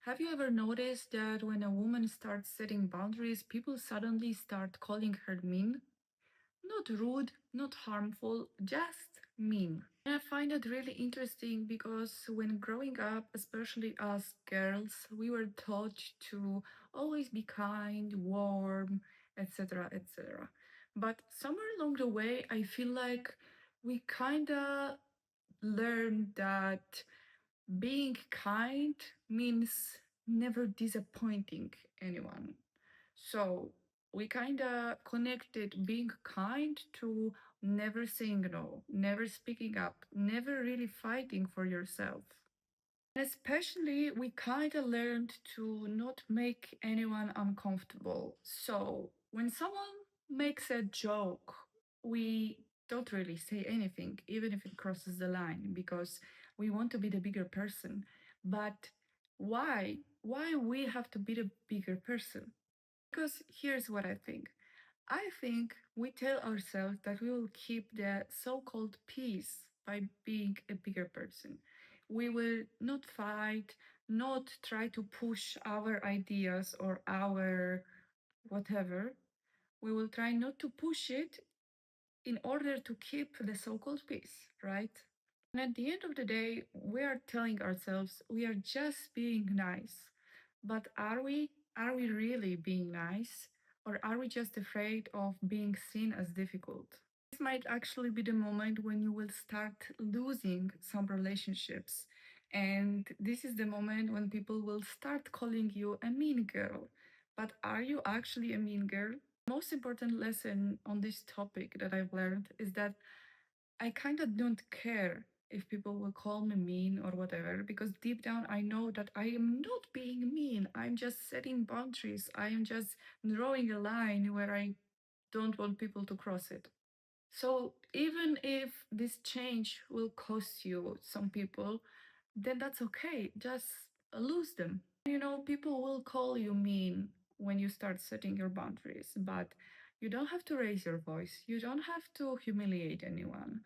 Have you ever noticed that when a woman starts setting boundaries, people suddenly start calling her mean? Not rude, not harmful, just mean. And I find it really interesting because when growing up, especially as girls, we were taught to always be kind, warm, etc., etc. But somewhere along the way, I feel like we kind of learned that being kind means never disappointing anyone. So we kind of connected being kind to never saying no, never speaking up, never really fighting for yourself. Especially, we kind of learned to not make anyone uncomfortable. So when someone makes a joke, we don't really say anything, even if it crosses the line, because we want to be the bigger person. But why? Why we have to be the bigger person? Because here's what I think. I think we tell ourselves that we will keep the so called peace by being a bigger person. We will not fight, not try to push our ideas or our whatever. We will try not to push it in order to keep the so called peace, right? And at the end of the day, we are telling ourselves we are just being nice. But are we? Are we really being nice? Or are we just afraid of being seen as difficult? This might actually be the moment when you will start losing some relationships. And this is the moment when people will start calling you a mean girl. But are you actually a mean girl? Most important lesson on this topic that I've learned is that I kind of don't care if people will call me mean or whatever, because deep down I know that I am not being mean. I'm just setting boundaries. I am just drawing a line where I don't want people to cross it. So even if this change will cost you some people, then that's okay. Just lose them. People will call you mean when you start setting your boundaries, but you don't have to raise your voice. You don't have to humiliate anyone.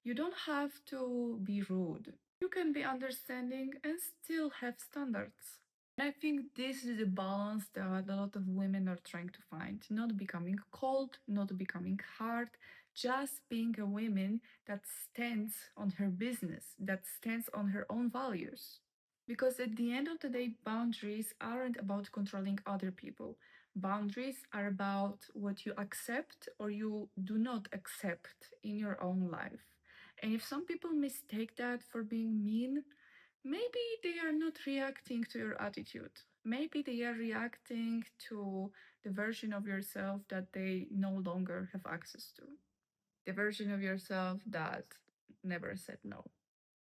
You don't have to be rude. You can be understanding and still have standards. And I think this is a balance that a lot of women are trying to find. Not becoming cold, not becoming hard, just being a woman that stands on her business, that stands on her own values. Because at the end of the day, boundaries aren't about controlling other people. Boundaries are about what you accept or you do not accept in your own life. And if some people mistake that for being mean, maybe they are not reacting to your attitude. Maybe they are reacting to the version of yourself that they no longer have access to. The version of yourself that never said no.